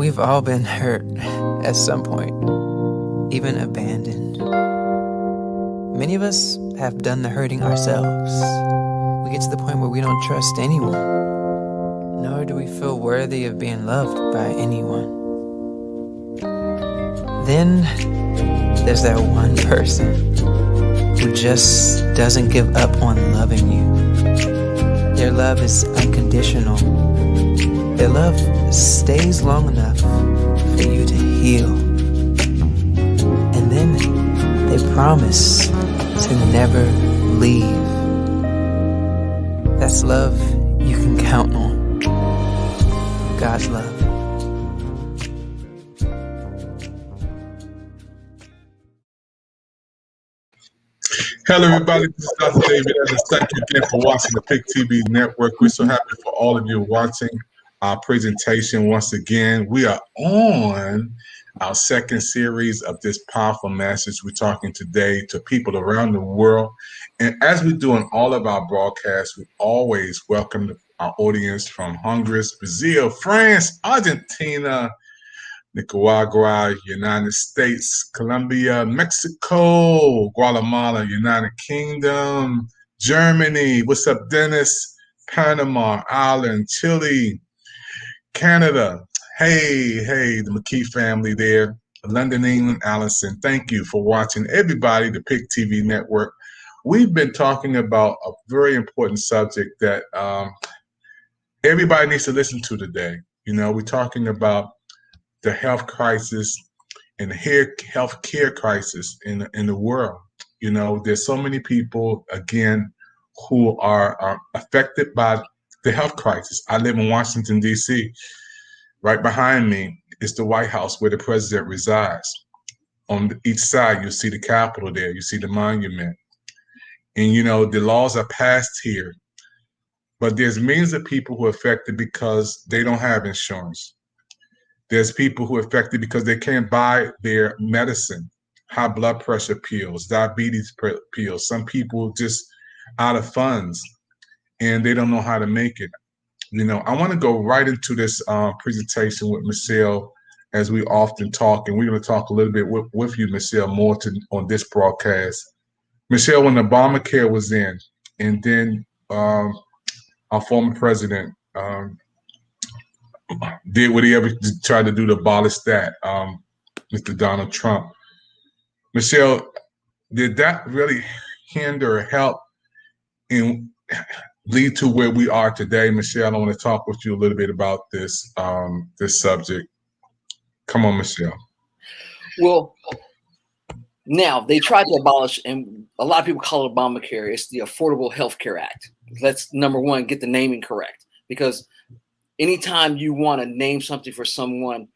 We've all been hurt at some point, even abandoned. Many of us have done the hurting ourselves. We get to the point where we don't trust anyone, nor do we feel worthy of being loved by anyone. Then there's that one person who just doesn't give up on loving you. Their love is unconditional. Their love stays long enough for you to heal. And then they promise to never leave. That's love you can count on. God's love. Hello, everybody. This is Dr. David Evans. Thank you again for watching the Pic TV Network. We're so happy for all of you watching our presentation once again. We are on our second series of this powerful message. We're talking today to people around the world. And as we do in all of our broadcasts, we always welcome our audience from Honduras, Brazil, France, Argentina, Nicaragua, United States, Colombia, Mexico, Guatemala, United Kingdom, Germany. What's up, Dennis? Panama, Ireland, Chile, Canada. Hey, the McKee family there. London, England, Allison. Thank you for watching, everybody, the Pic TV Network. We've been talking about a very important subject that everybody needs to listen to today. You know, we're talking about the health crisis and the health care crisis in the world. You know, there's so many people, again, who are affected by the health crisis. I live in Washington, D.C. Right behind me is the White House where the president resides. On each side, you see the Capitol there. You see the monument. And, you know, the laws are passed here. But there's millions of people who are affected because they don't have insurance. There's people who are affected because they can't buy their medicine, high blood pressure pills, diabetes pills. Some people just out of funds and they don't know how to make it. You know, I want to go right into this presentation with Michelle, as we often talk, and we're going to talk a little bit with you, Michelle, more on this broadcast. Michelle, when Obamacare was in, and then our former president did what he ever tried to do to abolish that, Mr. Donald Trump. Michelle, did that really hinder or help and lead to where we are today? Michelle, I want to talk with you a little bit about this this subject. Come on, Michelle. Well, now they tried to abolish, and a lot of people call it Obamacare. It's the Affordable Health Care Act. Let's, number one, get the naming correct, because anytime you want to name something for someone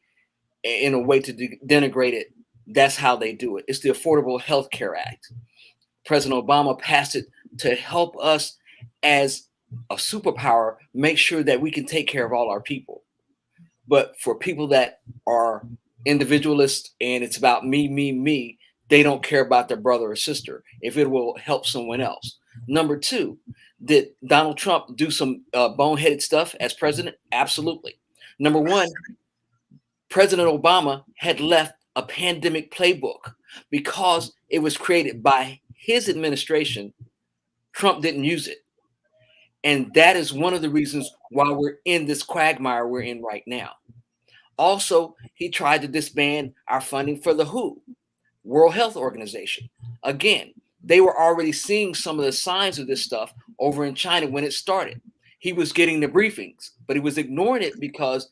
in a way to denigrate it, that's how they do it. It's the Affordable Health Care Act. President Obama passed it to help us as a superpower make sure that we can take care of all our people. But for people that are individualists and it's about me, they don't care about their brother or sister if it will help someone else. Number two, did Donald Trump do some boneheaded stuff as president? Absolutely. Number one, President Obama had left a pandemic playbook because it was created by his administration. Trump didn't use it. And that is one of the reasons why we're in this quagmire we're in right now. Also, he tried to disband our funding for the WHO, World Health Organization. Again, they were already seeing some of the signs of this stuff over in China when it started. He was getting the briefings, but he was ignoring it because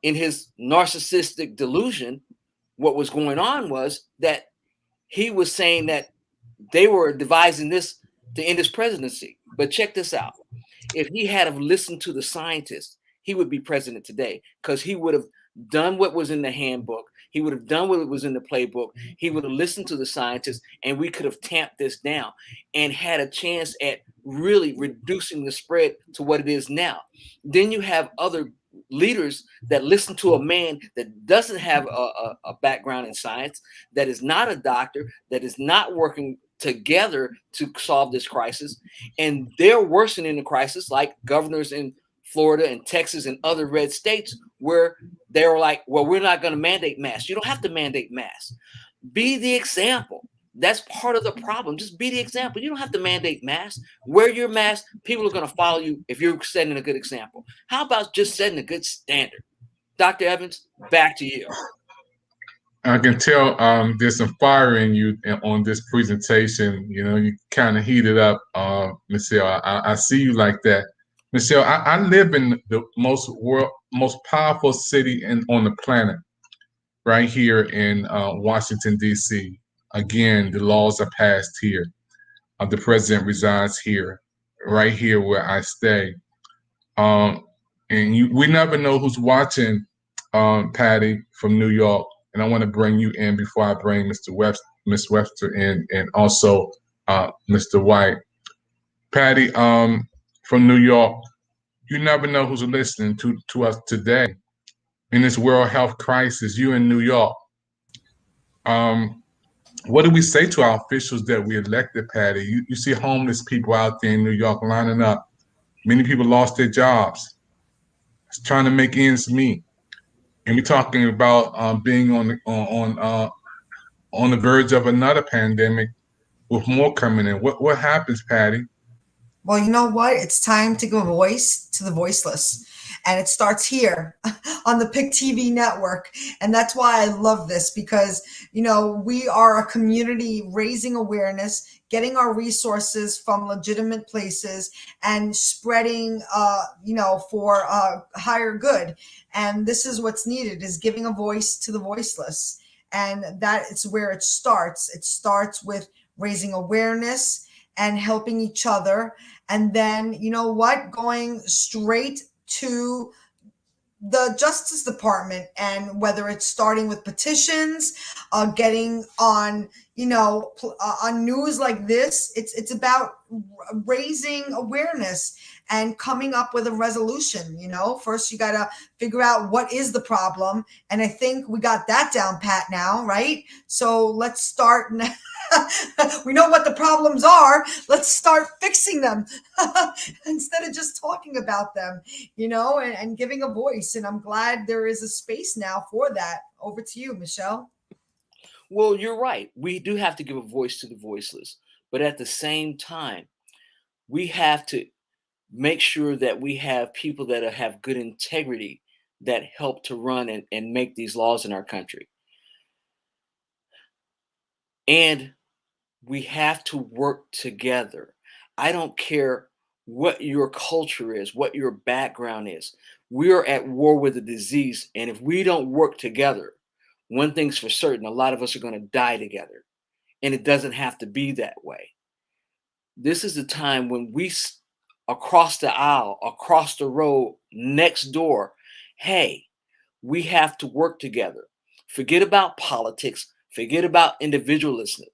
in his narcissistic delusion, what was going on was that he was saying that they were devising this to end his presidency. But check this out. If he had have listened to the scientists, he would be president today, because he would have done what was in the handbook. He would have done what was in the playbook. He would have listened to the scientists, and we could have tamped this down and had a chance at really reducing the spread to what it is now. Then you have other leaders that listen to a man that doesn't have a background in science, that is not a doctor, that is not working together to solve this crisis, and they're worsening the crisis, like governors in Florida and Texas and other red states where they were like, well, we're not going to mandate masks. You don't have to mandate masks. Be the example. That's part of the problem. Just be the example. You don't have to mandate masks. Wear your mask. People are going to follow you if you're setting a good example. How about just setting a good standard? Dr. Evans, back to you. I can tell there's some fire in you on this presentation. You know, you kind of heated up, Michelle. I see you like that. Michelle, I live in the most powerful city on the planet, right here in Washington, D.C. Again, the laws are passed here. The president resides here, right here where I stay. And we never know who's watching, Patty from New York. And I want to bring you in before I bring Miss Webster in, and also Mr. White. Patty from New York, you never know who's listening to us today in this world health crisis. You in New York. What do we say to our officials that we elected, Patty? You see homeless people out there in New York lining up. Many people lost their jobs, trying to make ends meet. And we're talking about being on the verge of another pandemic with more coming in. What happens, Patty? Well, you know what? It's time to give a voice to the voiceless. And it starts here on the Pic TV network. And that's why I love this, because, you know, we are a community raising awareness, getting our resources from legitimate places and spreading, for higher good. And this is what's needed, is giving a voice to the voiceless. And that is where it starts. It starts with raising awareness and helping each other. And then, you know what, going straight to the Justice Department, and whether it's starting with petitions, getting on, on news like this, it's about raising awareness and coming up with a resolution. First you got to figure out what is the problem. And I think we got that down pat now, right? So let's start. We know what the problems are. Let's start fixing them instead of just talking about them, and giving a voice. And I'm glad there is a space now for that. Over to you, Michelle. Well, you're right. We do have to give a voice to the voiceless. But at the same time, we have to make sure that we have people that have good integrity that help to run and make these laws in our country. And we have to work together. I don't care what your culture is, what your background is. We're at war with a disease. And if we don't work together, one thing's for certain, a lot of us are going to die together. And it doesn't have to be that way. This is the time when we, across the aisle, across the road, next door, hey, we have to work together. Forget about politics. Forget about individualism.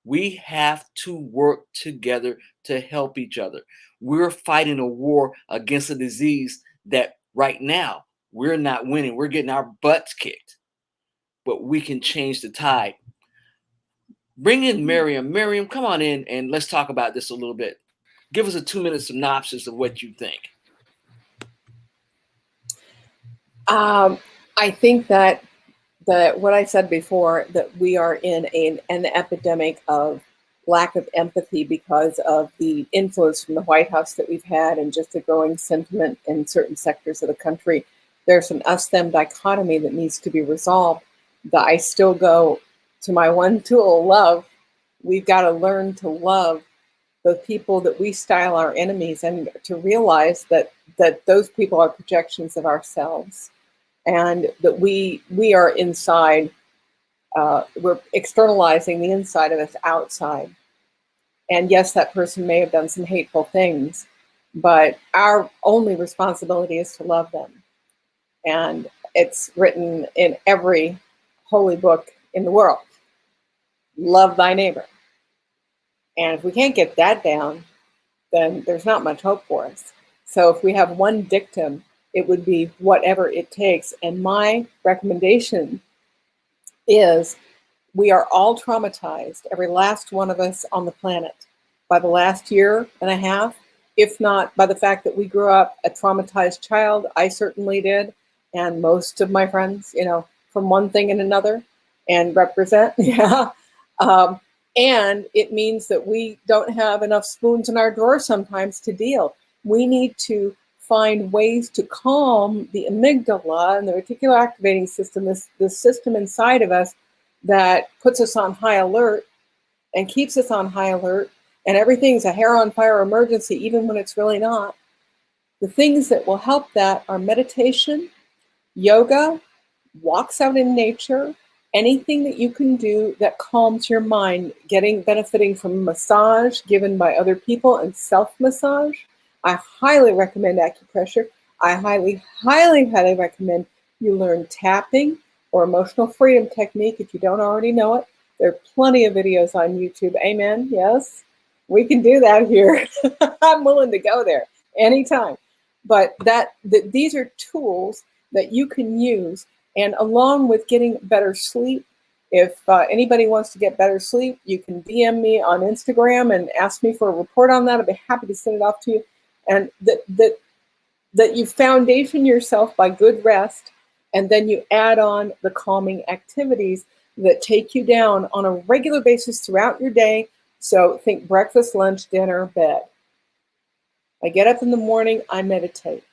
We have to work together to help each other. We're fighting a war against a disease that right now we're not winning. We're getting our butts kicked. But we can change the tide. Bring in Miriam. Miriam, come on in and let's talk about this a little bit. Give us a 2-minute synopsis of what you think. I think that what I said before, that we are in an epidemic of lack of empathy because of the influence from the White House that we've had, and just the growing sentiment in certain sectors of the country. There's an us-them dichotomy that needs to be resolved. That I still go to my one tool, love. We've got to learn to love the people that we style our enemies, and to realize that those people are projections of ourselves, and that we are inside, we're externalizing the inside of us outside. And yes, that person may have done some hateful things, but our only responsibility is to love them. And it's written in every holy book in the world. Love thy neighbor. And if we can't get that down, then there's not much hope for us. So if we have one dictum, it would be whatever it takes. And my recommendation is, we are all traumatized, every last one of us on the planet. By the last year and a half, if not by the fact that we grew up a traumatized child. I certainly did, and most of my friends, from one thing and another, and represent. Yeah. And it means that we don't have enough spoons in our drawer sometimes to deal. We need to find ways to calm the amygdala and the reticular activating system, this system inside of us that puts us on high alert and keeps us on high alert, and everything's a hair on fire emergency, even when it's really not. The things that will help that are meditation, yoga, walks out in nature, anything that you can do that calms your mind, benefiting from massage given by other people and self-massage. I highly recommend acupressure. I highly, highly, highly recommend you learn tapping or emotional freedom technique if you don't already know it. There are plenty of videos on YouTube. Amen. Yes, we can do that here. I'm willing to go there anytime. But these are tools that you can use. And along with getting better sleep, if anybody wants to get better sleep, you can DM me on Instagram and ask me for a report on that. I'd be happy to send it off to you. And that you foundation yourself by good rest, and then you add on the calming activities that take you down on a regular basis throughout your day. So think breakfast, lunch, dinner, bed. I get up in the morning, I meditate.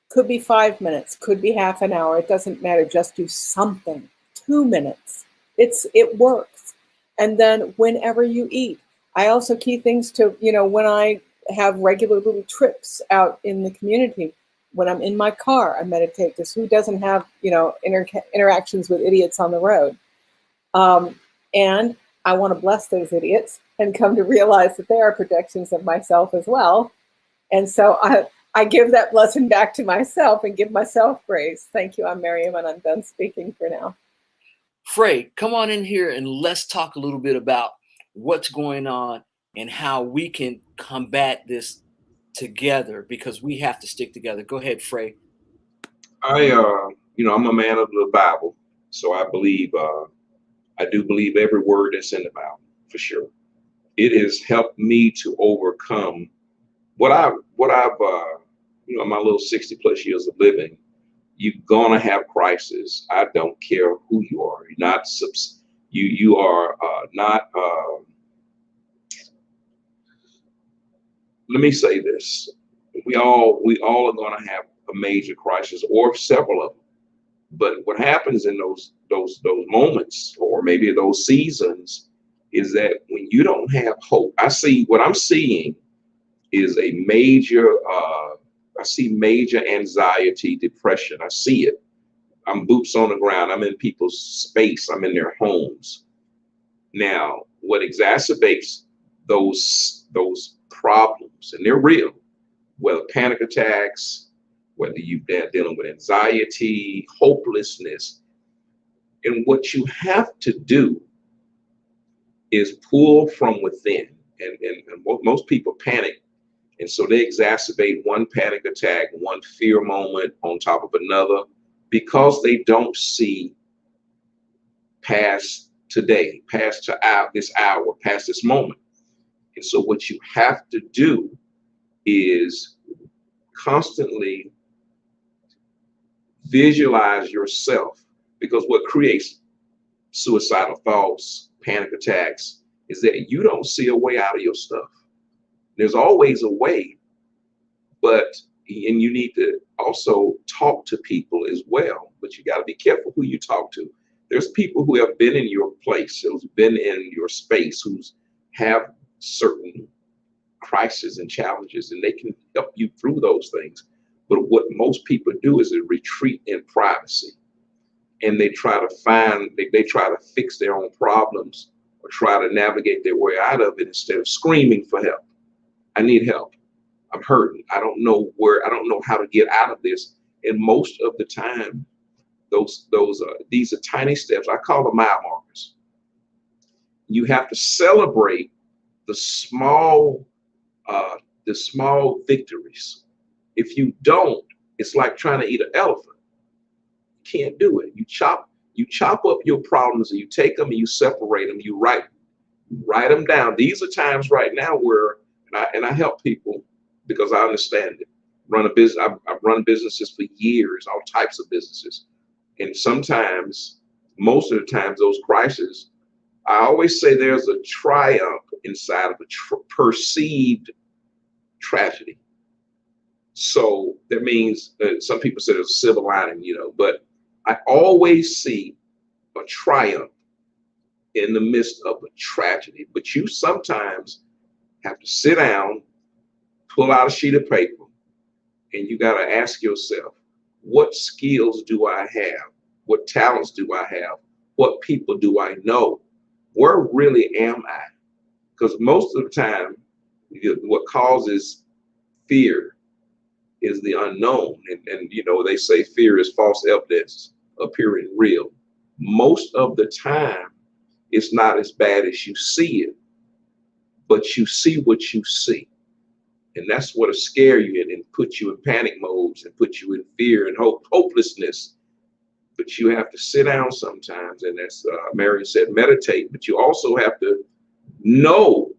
Could be 5 minutes, could be half an hour. It doesn't matter. Just do something. 2 minutes. It works. And then whenever you eat, I also key things to, when I have regular little trips out in the community, when I'm in my car, I meditate, because who doesn't have, interactions with idiots on the road? And I want to bless those idiots and come to realize that they are projections of myself as well. And so I give that blessing back to myself and give myself grace. Thank you. I'm Miriam, and I'm done speaking for now. Frey, come on in here and let's talk a little bit about what's going on and how we can combat this together, because we have to stick together. Go ahead, Frey. I'm a man of the Bible, so I do believe every word that's in the Bible, for sure. It has helped me to overcome what I've my little 60 plus years of living. You're gonna have crisis. I don't care who you are. You're not you are not. Let me say this: we all are gonna have a major crisis or several of them. But what happens in those moments, or maybe those seasons, is that when you don't have hope, what I'm seeing is a major. I see major anxiety, depression. I see it. I'm boots on the ground. I'm in people's space. I'm in their homes. Now, what exacerbates those problems, and they're real, whether panic attacks, whether you've been dealing with anxiety, hopelessness, and what you have to do is pull from within. And most people panic. And so they exacerbate one panic attack, one fear moment on top of another, because they don't see past today, past this hour, past this moment. And so what you have to do is constantly visualize yourself, because what creates suicidal thoughts, panic attacks, is that you don't see a way out of your stuff. There's always a way, and you need to also talk to people as well, but you got to be careful who you talk to. There's people who have been in your place, who's been in your space, who's have certain crises and challenges, and they can help you through those things. But what most people do is they retreat in privacy, and they try to fix their own problems or try to navigate their way out of it instead of screaming for help. I need help. I'm hurting. I don't know how to get out of this. And most of the time, these are tiny steps. I call them mile markers. You have to celebrate the small victories. If you don't, it's like trying to eat an elephant. You can't do it. You chop up your problems, and you take them and you separate them. You write them down. These are times right now where, and I help people because I understand it. Run a business. I've run businesses for years, all types of businesses. And sometimes, most of the times, those crises, I always say there's a triumph inside of a perceived tragedy. So that means some people say there's a silver lining, but I always see a triumph in the midst of a tragedy. But you sometimes have to sit down, pull out a sheet of paper, and you got to ask yourself, what skills do I have? What talents do I have? What people do I know? Where really am I? Because most of the time, what causes fear is the unknown. And they say fear is false evidence appearing real. Most of the time, it's not as bad as you see it, but you see what you see. And that's what'll scare you and put you in panic modes and put you in fear and hopelessness. But you have to sit down sometimes, and as Mary said, meditate. But you also have to know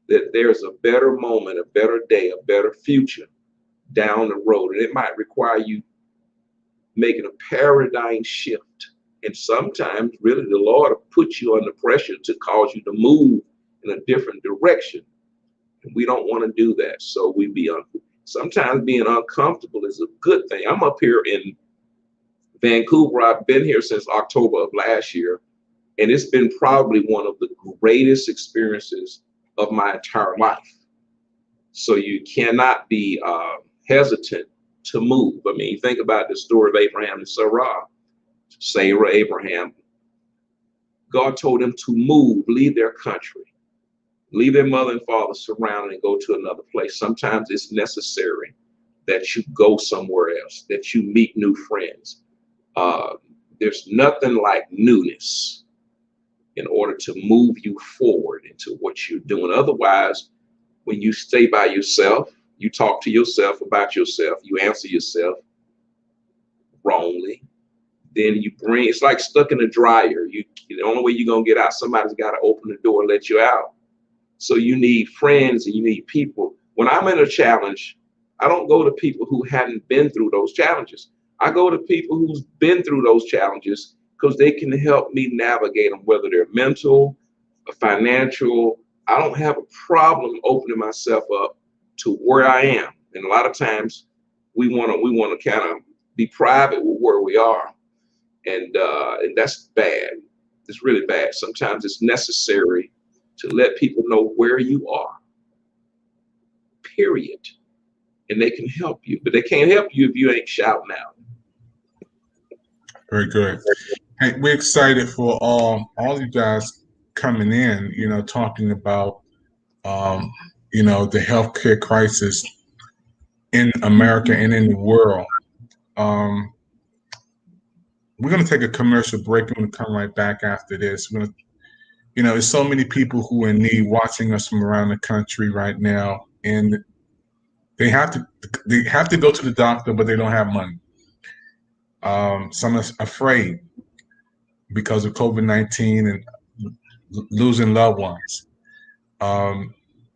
that there's a better moment, a better day, a better future down the road. And it might require you making a paradigm shift. And sometimes really the Lord will put you under pressure to cause you to move in a different direction. And we don't want to do that. So sometimes being uncomfortable is a good thing. I'm up here in Vancouver. I've been here since October of last year, and it's been probably one of the greatest experiences of my entire life. So you cannot be hesitant to move. I mean, think about the story of Abraham and Sarah, Abraham. God told them to move, leave their country, leave their mother and father surrounded, and go to another place. Sometimes it's necessary that you go somewhere else, that you meet new friends. There's nothing like newness in order to move you forward into what you're doing. Otherwise, when you stay by yourself, you talk to yourself about yourself, you answer yourself wrongly, then it's like stuck in a dryer. The only way you're going to get out, somebody's got to open the door and let you out. So you need friends and you need people. When I'm in a challenge, I don't go to people who hadn't been through those challenges. I go to people who's been through those challenges because they can help me navigate them, whether they're mental or financial. I don't have a problem opening myself up to where I am. And a lot of times we want to kind of be private with where we are. And that's bad. It's really bad. Sometimes it's necessary to let people know where you are, period. And they can help you, but they can't help you if you ain't shouting out. Very good. Hey, we're excited for all you guys coming in, talking about, the healthcare crisis in America and in the world. We're going to take a commercial break and we're going to come right back after this. We're going to, there's so many people who are in need watching us from around the country right now, and they have to go to the doctor, but they don't have money. Some are afraid because of COVID-19 and losing loved ones.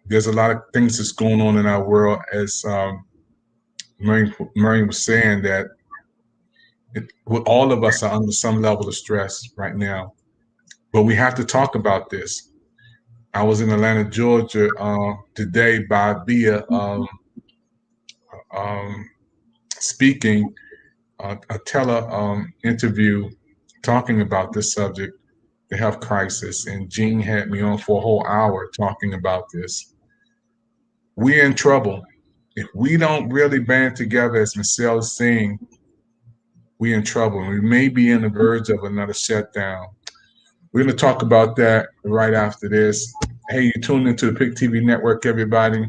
There's a lot of things that's going on in our world, as Mary was saying, that all of us are under some level of stress right now. But we have to talk about this. I was in Atlanta, Georgia today via speaking a tele interview talking about this subject, the health crisis, and Jean had me on for a whole hour talking about this. We're in trouble. If we don't really band together, as Michelle is saying, we're in trouble. We may be on the verge of another shutdown. We're going to talk about that right after this. Hey, you tuned into the Pic TV Network, everybody.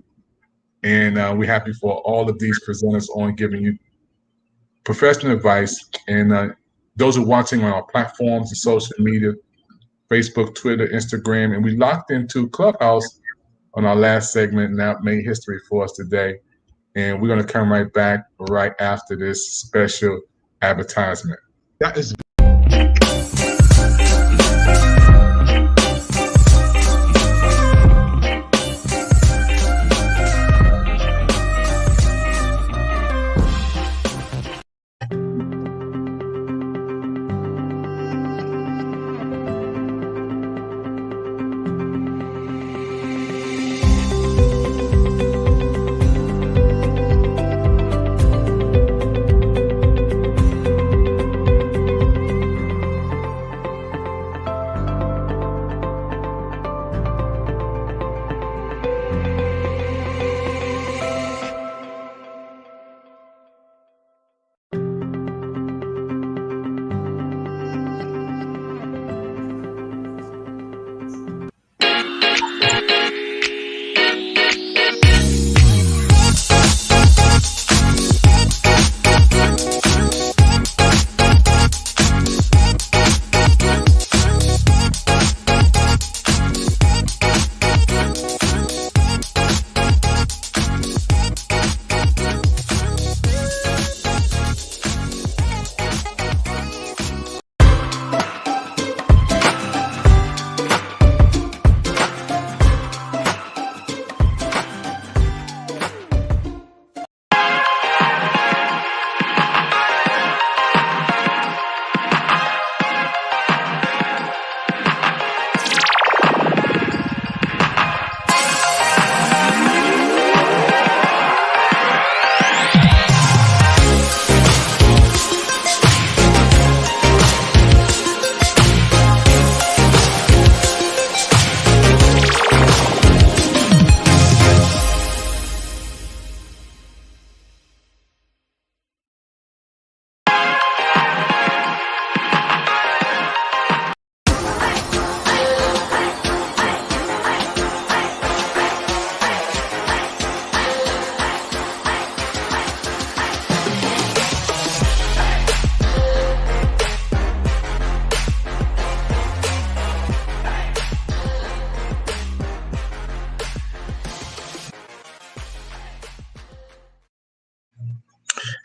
And we're happy for all of these presenters on giving you professional advice. And those who are watching on our platforms and social media, Facebook, Twitter, Instagram, and we locked into Clubhouse on our last segment, and that made history for us today. And we're going to come right back right after this special advertisement. That is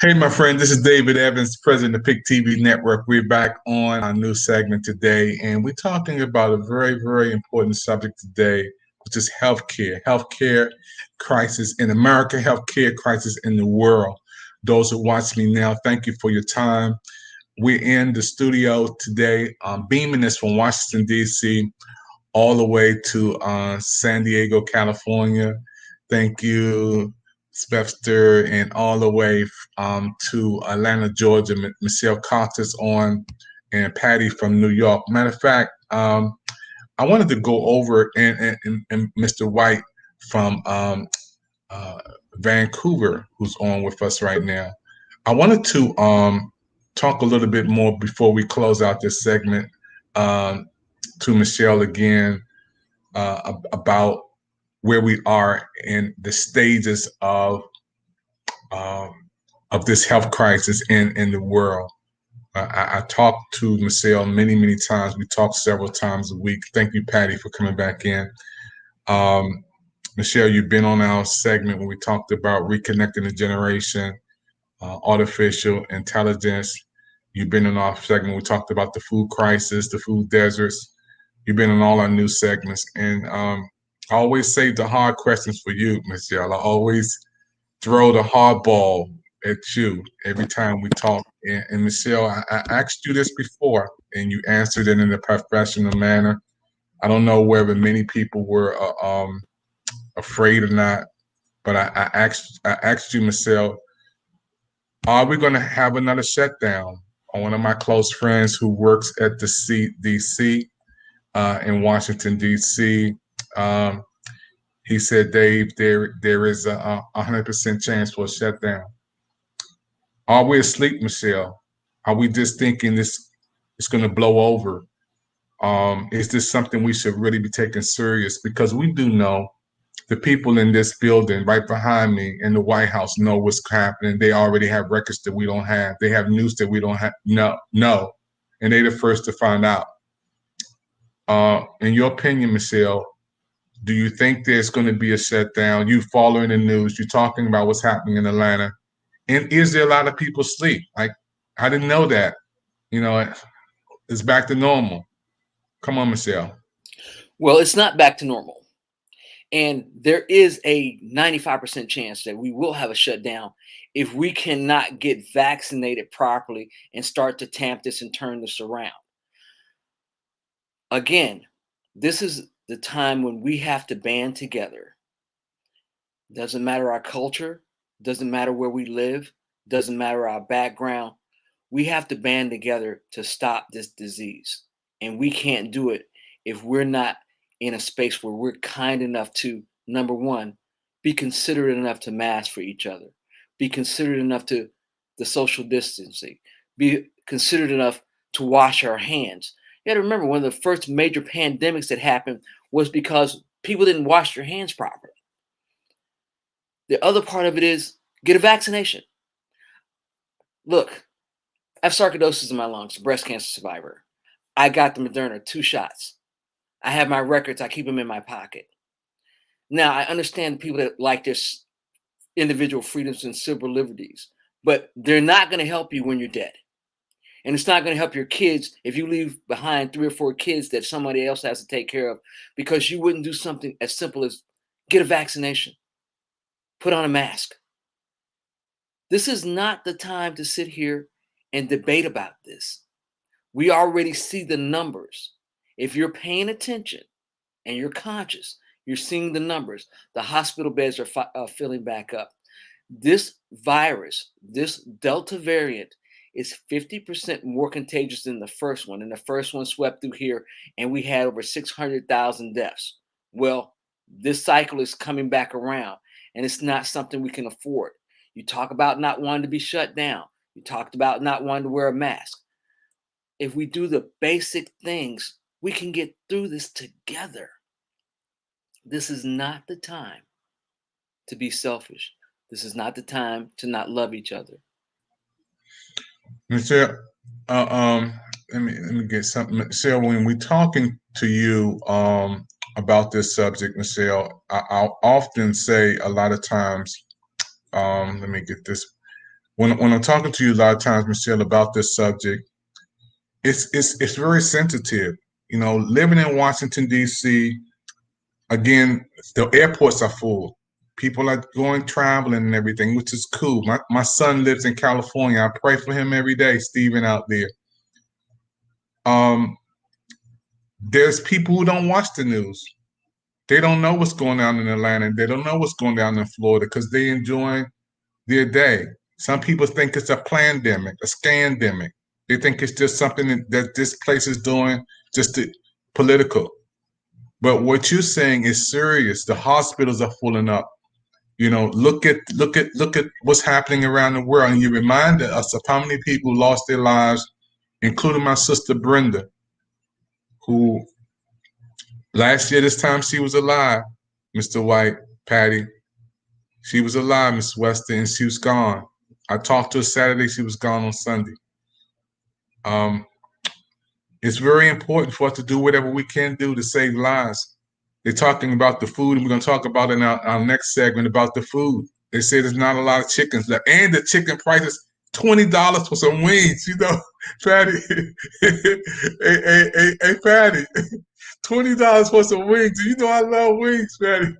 Hey, my friend, this is David Evans, president of Pic TV Network. We're back on our new segment today, and we're talking about a very, very important subject today, which is healthcare. Healthcare crisis in America, healthcare crisis in the world. Those who watch me now, thank you for your time. We're in the studio today, beaming this from Washington, D.C., all the way to San Diego, California. Thank you, Spefster, and all the way to Atlanta, Georgia. Michelle Cox on, and Patty from New York. Matter of fact, I wanted to go over and Mr. White from Vancouver, who's on with us right now. I wanted to talk a little bit more before we close out this segment to Michelle again about where we are in the stages of this health crisis in the world. I talked to Michelle many, many times. We talk several times a week. Thank you, Patty, for coming back in. Michelle, you've been on our segment when we talked about reconnecting the generation, artificial intelligence. You've been in our segment. We talked about the food crisis, the food deserts. You've been in all our new segments. And I always save the hard questions for you, Michelle. I always throw the hard ball at you every time we talk. And Michelle, I asked you this before, and you answered it in a professional manner. I don't know whether many people were afraid or not, but I asked you, Michelle, are we going to have another shutdown? One of my close friends who works at the CDC in Washington, D.C., he said, Dave, there is a 100% chance for a shutdown. Are we asleep, Michelle? Are we just thinking this is going to blow over? Is this something we should really be taking serious? Because we do know the people in this building right behind me in the White House know what's happening. They already have records that we don't have. They have news that we don't have. No, and they're the first to find out. In your opinion, Michelle, do you think there's going to be a shutdown? You following the news, you're talking about what's happening in Atlanta. And is there a lot of people asleep? Like, I didn't know that. You know, it's back to normal. Come on, Michelle. Well, it's not back to normal. And there is a 95% chance that we will have a shutdown if we cannot get vaccinated properly and start to tamp this and turn this around. Again, this is the time when we have to band together. Doesn't matter our culture, doesn't matter where we live, doesn't matter our background. We have to band together to stop this disease. And we can't do it if we're not in a space where we're kind enough to, number one, be considerate enough to mask for each other, be considerate enough to the social distancing, be considerate enough to wash our hands. You got to remember, one of the first major pandemics that happened was because people didn't wash their hands properly. The other part of it is get a vaccination. Look, I have sarcoidosis in my lungs, breast cancer survivor. I got the Moderna 2 shots. I have my records. I keep them in my pocket. Now, I understand people that like their individual freedoms and civil liberties, but they're not going to help you when you're dead. And it's not going to help your kids if you leave behind 3 or 4 kids that somebody else has to take care of, because you wouldn't do something as simple as get a vaccination, put on a mask. This is not the time to sit here and debate about this. We already see the numbers. If you're paying attention and you're conscious, you're seeing the numbers. The hospital beds are filling back up. This virus, this Delta variant, is 50% more contagious than the first one. And the first one swept through here and we had over 600,000 deaths. Well, this cycle is coming back around and it's not something we can afford. You talk about not wanting to be shut down. You talked about not wanting to wear a mask. If we do the basic things, we can get through this together. This is not the time to be selfish. This is not the time to not love each other. Michelle, let me get something. Michelle, when we're talking to you about this subject, Michelle, I'll often say a lot of times, let me get this. when I'm talking to you a lot of times, Michelle, about this subject, it's very sensitive. You know, living in Washington D.C. again, the airports are full. People are going traveling and everything, which is cool. My son lives in California. I pray for him every day, Stephen out there. There's people who don't watch the news. They don't know what's going on in Atlanta. They don't know what's going down in Florida because they enjoying their day. Some people think it's a pandemic, a scandemic. They think it's just something that this place is doing just to, political. But what you're saying is serious. The hospitals are filling up. You know, look at what's happening around the world, and you reminded us of how many people lost their lives, including my sister Brenda, who last year this time she was alive. Mr. White, Patty, she was alive, Miss Weston, and she was gone. I talked to her Saturday. She was gone on Sunday. It's very important for us to do whatever we can do to save lives. They're talking about the food, and we're going to talk about in our next segment about the food. They say there's not a lot of chickens left, and the chicken price is $20 for some wings. You know, Patty, hey, Patty, $20 for some wings. Do you know I love wings, Patty?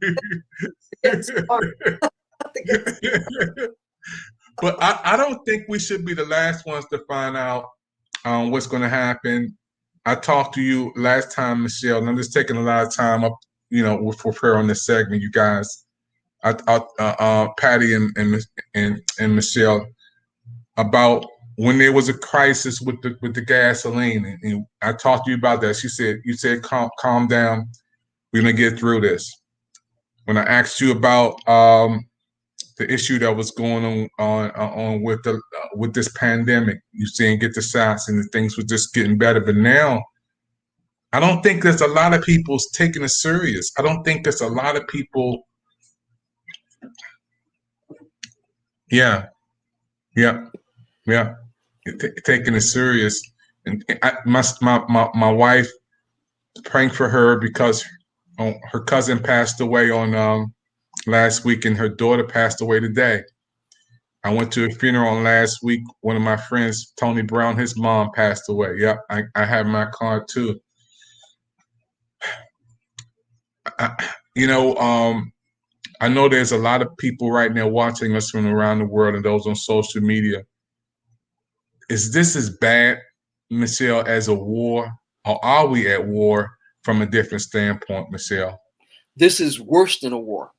But I don't think we should be the last ones to find out what's going to happen. I talked to you last time, Michelle, and I'm just taking a lot of time up, you know, for prayer on this segment, you guys. Patty and Michelle, about when there was a crisis with the gasoline, and I talked to you about that. You said calm down, we're gonna get through this. When I asked you about the issue that was going on with this pandemic, you saying get the shots and the things were just getting better, but now I don't think there's a lot of people taking it serious. I don't think there's a lot of people. Yeah, taking it serious. And my wife, praying for her because her cousin passed away on last week, and her daughter passed away today. I went to a funeral last week. One of my friends, Tony Brown, his mom passed away. Yep, I have my card too. I know there's a lot of people right now watching us from around the world and those on social media. Is this as bad, Michelle, as a war, or are we at war from a different standpoint, Michelle? This is worse than a war.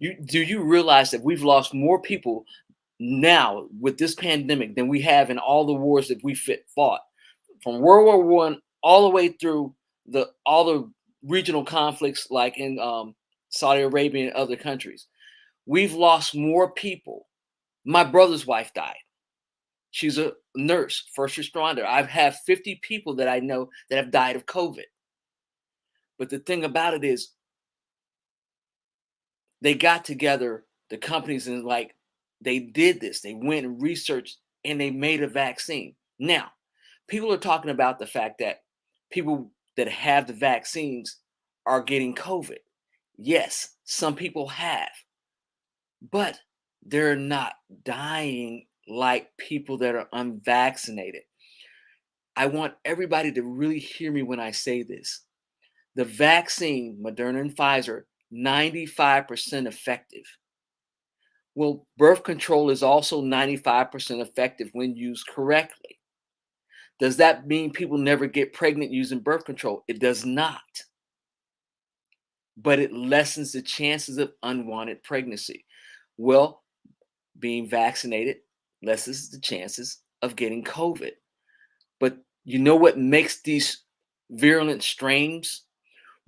Do you realize that we've lost more people now with this pandemic than we have in all the wars that we fought, from World War I all the way through all the regional conflicts like in Saudi Arabia and other countries? We've lost more people. My brother's wife died. She's a nurse, first responder. I've had 50 people that I know that have died of COVID. But the thing about it is, they got together, the companies, and like they did this. They went and researched and they made a vaccine. Now, people are talking about the fact that people that have the vaccines are getting COVID. Yes, some people have, but they're not dying like people that are unvaccinated. I want everybody to really hear me when I say this. The vaccine, Moderna and Pfizer, 95% effective. Well, birth control is also 95% effective when used correctly. Does that mean people never get pregnant using birth control? It does not. But it lessens the chances of unwanted pregnancy. Well, being vaccinated lessens the chances of getting COVID. But you know what makes these virulent strains?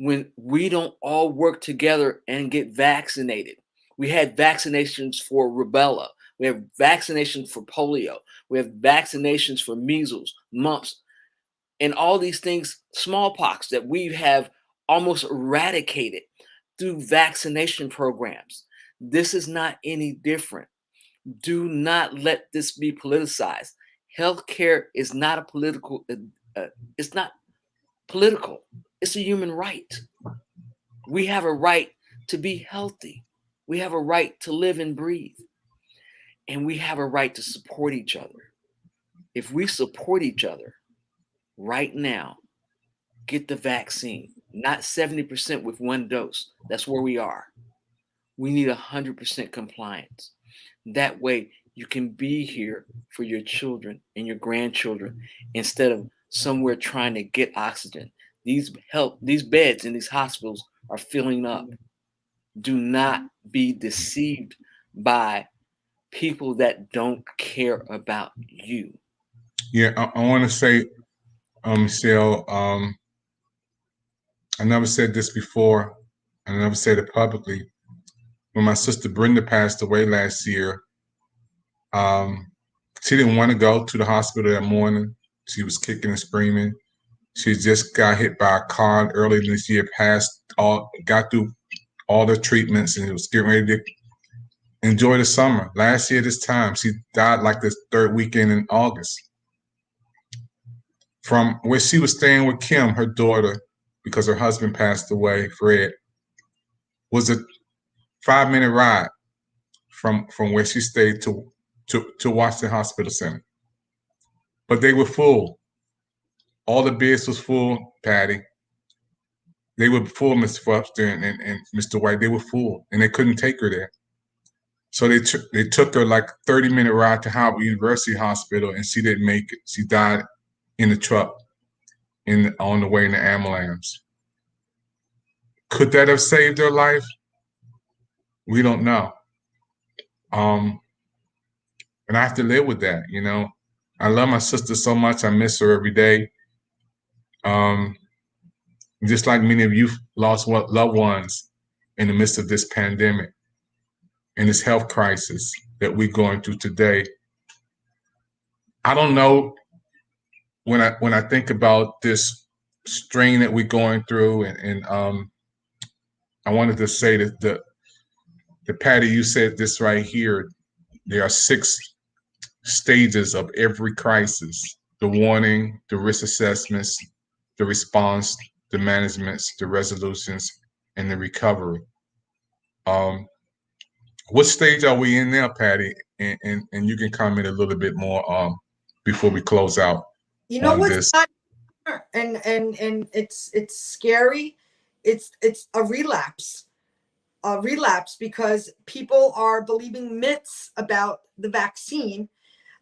When we don't all work together and get vaccinated. We had vaccinations for rubella. We have vaccinations for polio. We have vaccinations for measles, mumps, and all these things, smallpox, that we have almost eradicated through vaccination programs. This is not any different. Do not let this be politicized. Healthcare is not a political, it's not political. It's a human right. We have a right to be healthy. We have a right to live and breathe. And we have a right to support each other. If we support each other right now, get the vaccine, not 70% with one dose. That's where we are. We need 100% compliance. That way you can be here for your children and your grandchildren instead of somewhere trying to get oxygen. These beds in these hospitals are filling up. Do not be deceived by people that don't care about you. Yeah, I want to say, Michelle, I never said this before. I never said it publicly. When my sister Brenda passed away last year, she didn't want to go to the hospital that morning. She was kicking and screaming. She just got hit by a car earlier this year, got through all the treatments, and was getting ready to enjoy the summer. Last year, this time, she died like the third weekend in August. From where she was staying with Kim, her daughter, because her husband passed away, Fred, was a 5-minute ride from where she stayed to Washington Hospital Center. But they were full. All the beds was full, Patty. They were full, Mr. Foster and Mr. White. They were full, and they couldn't take her there. So they took her like 30-minute ride to Howard University Hospital, and she didn't make it. She died in the truck on the way in the ambulance. Could that have saved her life? We don't know. And I have to live with that, you know. I love my sister so much. I miss her every day. Just like many of you lost loved ones in the midst of this pandemic and this health crisis that we're going through today. I don't know, when I think about this strain that we're going through, and I wanted to say that the Patty, you said this right here. There are 6 stages of every crisis: the warning, the risk assessments, the response, the managements, the resolutions, and the recovery. What stage are we in now, Patty? And you can comment a little bit more before we close out. You know on what's this. not, and it's scary. It's a relapse. Because people are believing myths about the vaccine.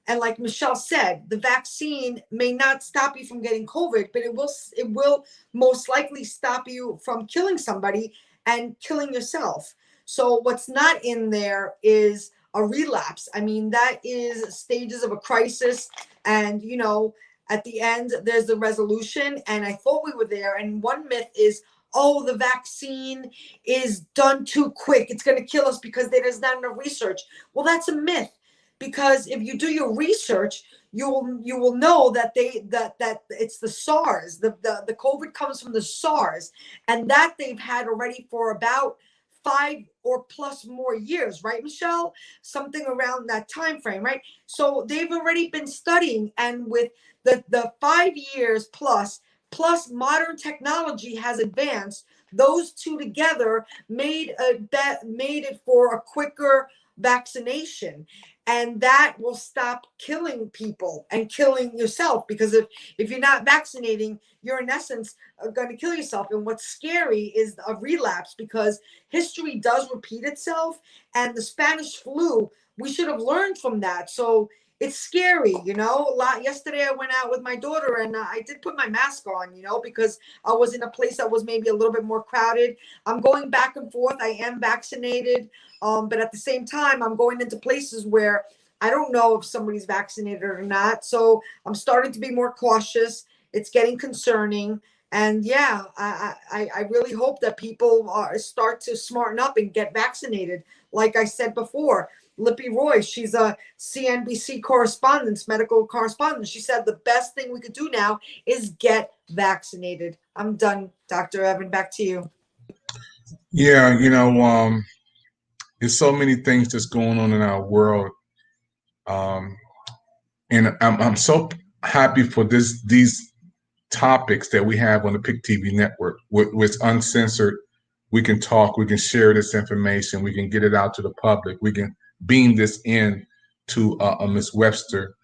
And like Michelle said, the vaccine may not stop you from getting COVID, but it will most likely stop you from killing somebody and killing yourself. So what's not in there is a relapse. I mean, that is stages of a crisis. And, you know, at the end, there's the resolution. And I thought we were there. And one myth is, oh, the vaccine is done too quick. It's going to kill us because there's not enough research. Well, that's a myth. Because if you do your research, you will know that that it's the SARS. The COVID comes from the SARS, and that they've had already for about 5 or plus more years, right, Michelle? Something around that time frame, right? So they've already been studying, and with the 5 years plus modern technology has advanced. Those two together made it for a quicker vaccination, and that will stop killing people and killing yourself, because if you're not vaccinating, you're in essence going to kill yourself. And what's scary is a relapse, because history does repeat itself, and the Spanish flu, we should have learned from that. So it's scary, you know. Yesterday I went out with my daughter, and I did put my mask on, you know, because I was in a place that was maybe a little bit more crowded. I'm going back and forth. I am vaccinated, but at the same time, I'm going into places where I don't know if somebody's vaccinated or not. So I'm starting to be more cautious. It's getting concerning. And yeah, I really hope that people start to smarten up and get vaccinated. Like I said before, Lippy Royce, she's a CNBC medical correspondent. She said the best thing we could do now is get vaccinated. I'm done, Dr. Evan. Back to you. Yeah, you know, there's so many things that's going on in our world, and I'm so happy for these topics that we have on the Pic TV network, where it's uncensored. We can talk, we can share this information, we can get it out to the public, we can beam this in to Miss Webster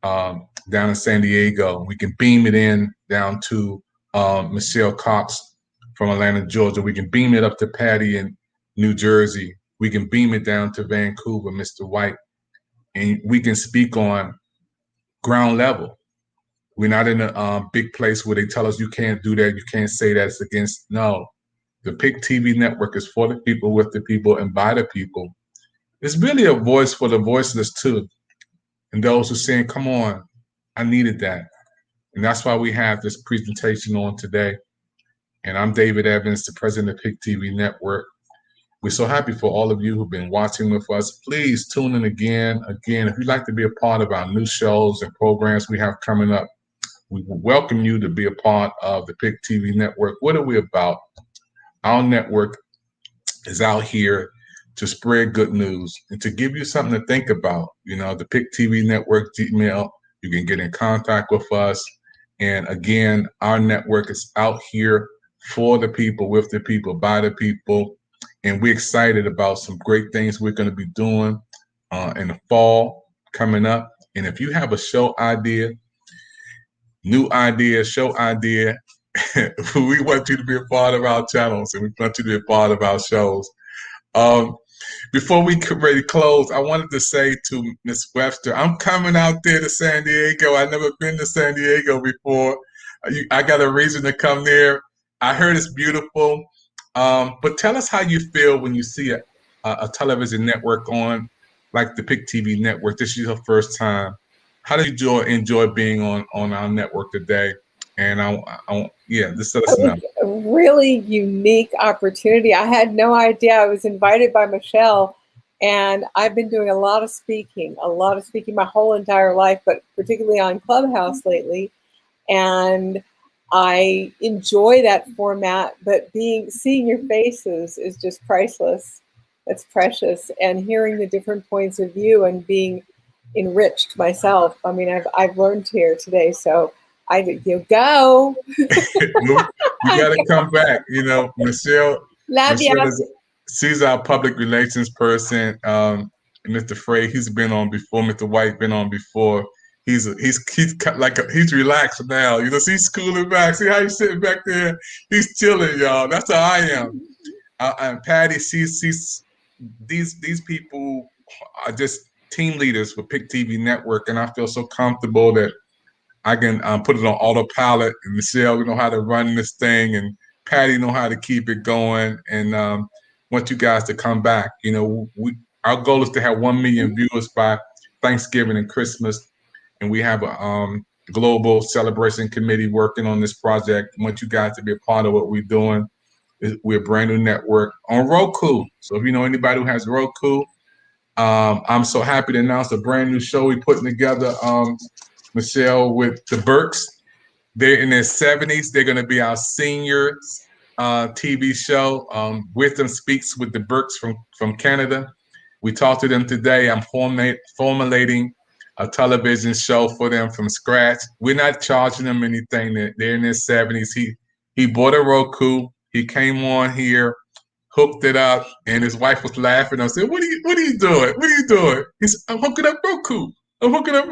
down in San Diego. We can beam it in down to Michelle Cox from Atlanta, Georgia. We can beam it up to Patty in New Jersey. We can beam it down to Vancouver, Mr. White. And we can speak on ground level. We're not in a big place where they tell us you can't do that, you can't say that, it's against. No. The Pic TV network is for the people, with the people, and by the people. It's really a voice for the voiceless too. And those who are saying, come on, I needed that. And that's why we have this presentation on today. And I'm David Evans, the president of Pic TV Network. We're so happy for all of you who've been watching with us. Please tune in again. Again, if you'd like to be a part of our new shows and programs we have coming up, we welcome you to be a part of the Pic TV Network. What are we about? Our network is out here to spread good news and to give you something to think about. You know, the Pic TV Network Gmail, you can get in contact with us. And again, our network is out here for the people, with the people, by the people. And we're excited about some great things we're going to be doing in the fall coming up. And if you have a show idea, new idea, show idea, we want you to be a part of our channels, and we want you to be a part of our shows. Before we get ready to close, I wanted to say to Miss Webster, I'm coming out there to San Diego. I've never been to San Diego before. I got a reason to come there. I heard it's beautiful. But tell us how you feel when you see a television network on, like the Pic TV Network. This is your first time. How do you enjoy being on our network today? And just let us know. A really unique opportunity. I had no idea. I was invited by Michelle, and I've been doing a lot of speaking my whole entire life, but particularly on Clubhouse lately. And I enjoy that format, but seeing your faces is just priceless. It's precious. And hearing the different points of view and being enriched myself. I mean, I've learned here today, so you go. You gotta come back. You know, Michelle she's our public relations person. Mr. Frey, he's been on before. Mr. White been on before. He's relaxed now. You know, he's cooling back. See how he's sitting back there? He's chilling, y'all. That's how I am. And Patty, these people are just team leaders for Pic TV Network, and I feel so comfortable that I can put it on autopilot. And Michelle, we know how to run this thing, and Patty know how to keep it going. And want you guys to come back. You know, our goal is to have 1 million viewers by Thanksgiving and Christmas. And we have a global celebration committee working on this project. I want you guys to be a part of what we're doing. We're a brand new network on Roku. So if you know anybody who has Roku, I'm so happy to announce a brand new show we're putting together, Michelle, with the Burks. They're in their 70s. They're going to be our senior TV show. Wisdom Speaks with the Burks from Canada. We talked to them today. I'm formulating a television show for them from scratch. We're not charging them anything. They're in their 70s. He bought a Roku. He came on here, hooked it up, and his wife was laughing. I said, "What are you doing? What are you doing?" He said, "I'm hooking up Roku. I'm hooking up."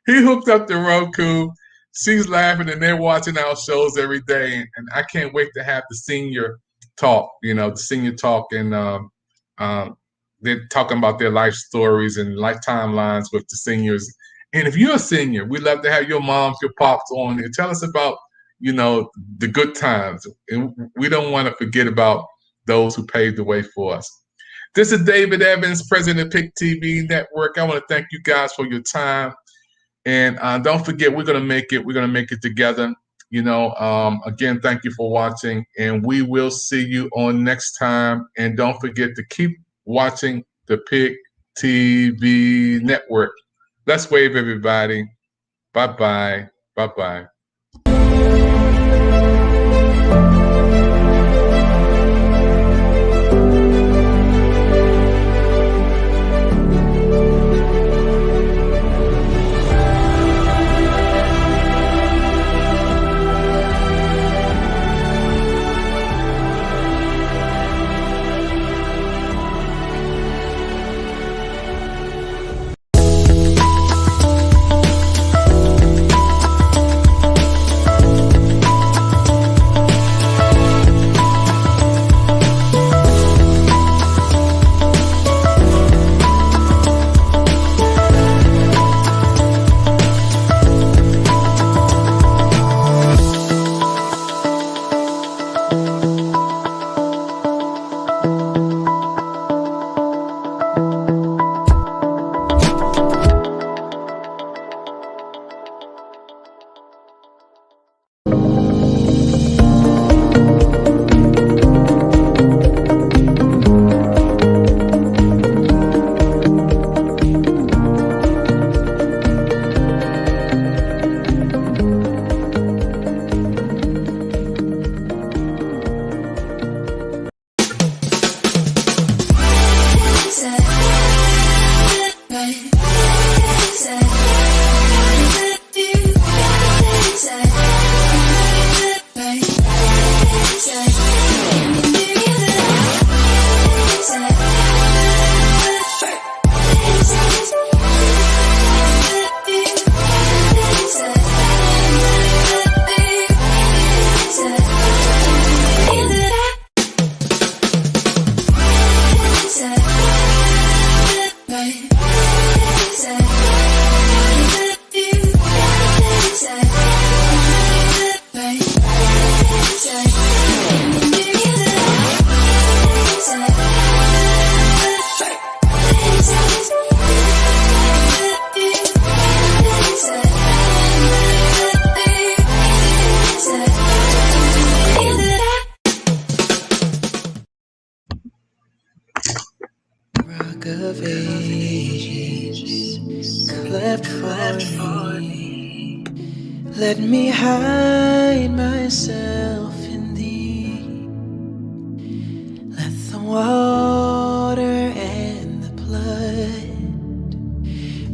He hooked up the Roku. She's laughing, and they're watching our shows every day. And I can't wait to have the senior talk. You know, the senior talk, and they're talking about their life stories and life timelines with the seniors. And if you're a senior, we'd love to have your moms, your pops on there. Tell us about, you know, the good times. And we don't want to forget about those who paved the way for us. This is David Evans, president of Pic TV Network. I want to thank you guys for your time. And don't forget, we're going to make it. We're going to make it together. You know, again, thank you for watching. And we will see you on next time. And don't forget to keep watching the Pic TV Network. Let's wave, everybody. Bye-bye. Bye-bye. left for me. Let me hide myself in thee. Let the water and the blood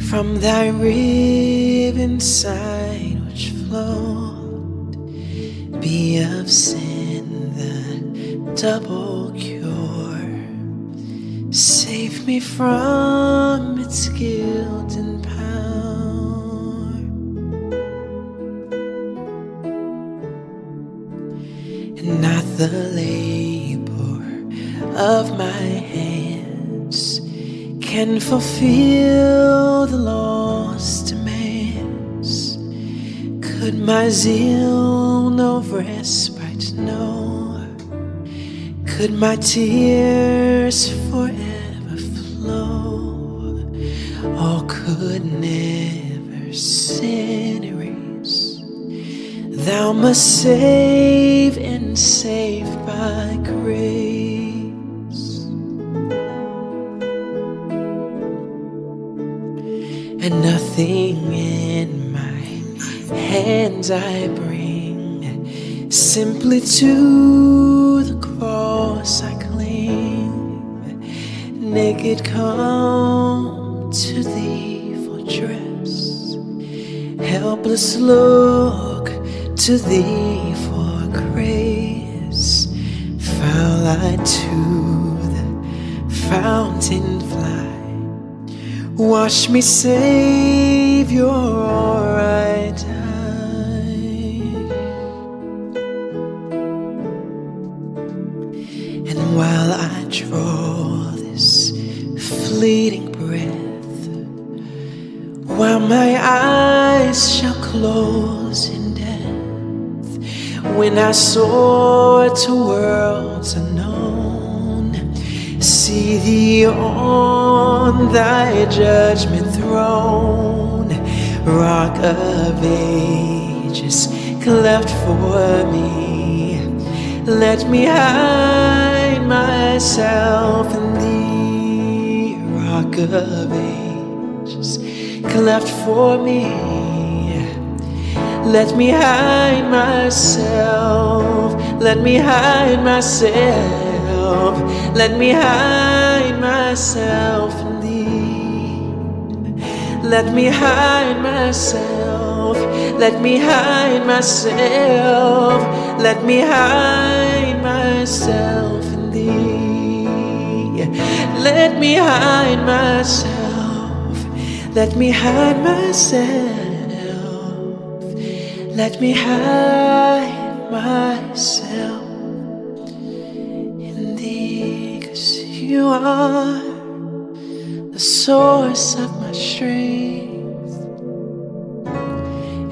from thy riven side which flowed be of sin the double cure. Save me from its guilt and power, and not the labor of my hands can fulfill the law's demands. Could my zeal no respite know? Could my tears forever flow? Or could never sin erase? Thou must save and save by grace. And nothing in my hands I bring, simply to the cross I cling. Naked come to thee for dress, helpless look to thee for grace. Foul I to the fountain fly, wash me, Savior, or I die. And while I draw this fleeting breath, while my eyes shall close in death, when I soar to worlds unknown, see thee on thy judgment throne, rock of ages cleft for me. Let me hide myself in thee, rock of ages cleft for me. Let me hide myself, let me hide myself, let me hide myself in thee. Let me hide myself, let me hide myself, let me hide myself in thee. Let me hide myself, let me hide myself, let me hide myself in thee. 'Cause you are the source of my strength,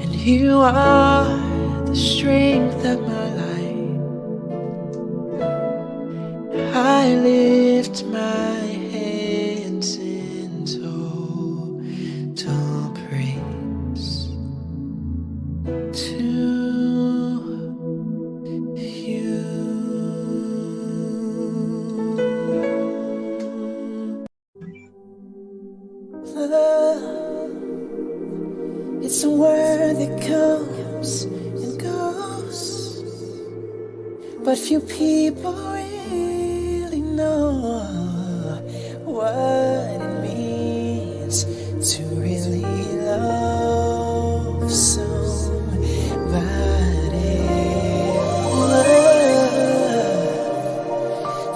and you are the strength of my life. I lift my hands in total praise to you. Love, it's a word that comes and goes, but few people really know what it means to really love somebody. Love,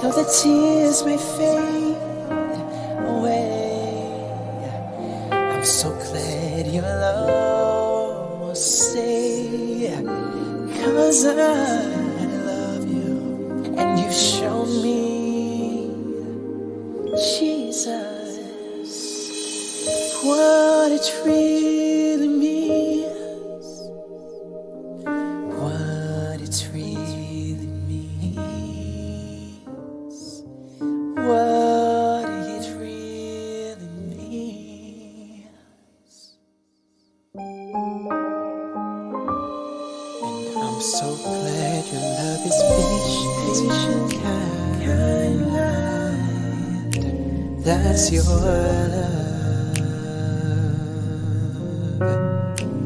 though the tears may fade away, I'm so glad your love will stay. 'Cause I love you, and you've shown me, Jesus, what it really means, what it really means, what it really means. And I'm so glad your love is patient, kind love. That's your love.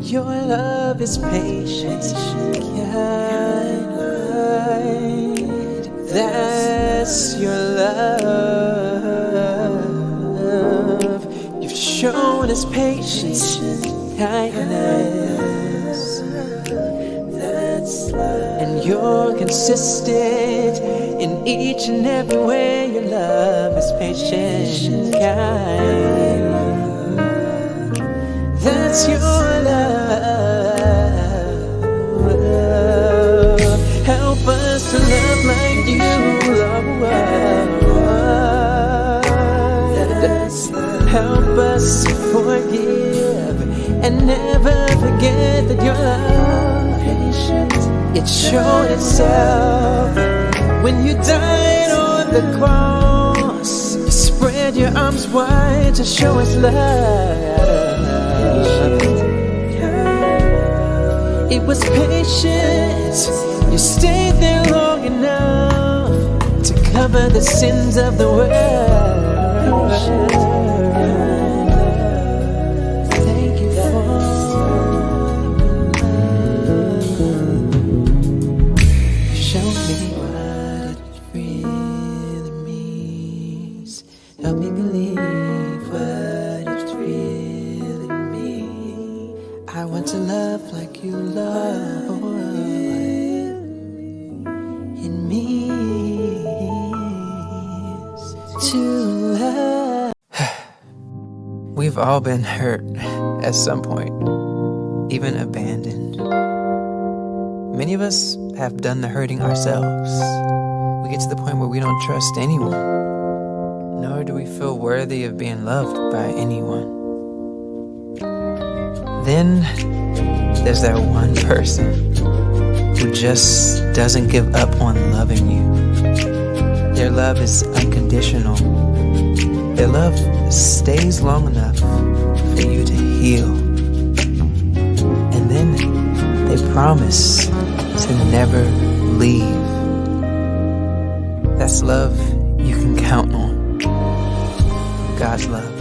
Your love is patient, kind. That's your love. You've shown us patience, kindness. And you're consistent in each and every way. Your love is patient, kind. That's your love. Help us to love like you, Lord. Help us to forgive and never forget that your love, it showed itself when you died on the cross. You spread your arms wide to show us love. It was patience. You stayed there long enough to cover the sins of the world. Thank you for show me what it really means. Help me believe what it really means. I want to love like you love. It means to love. We've all been hurt at some point, even abandoned. Many of us have done the hurting ourselves. We get to the point where we don't trust anyone, nor do we feel worthy of being loved by anyone. Then there's that one person who just doesn't give up on loving you. Their love is unconditional. Their love stays long enough for you to heal. And then they promise to never leave. That's love you can count on. God's love.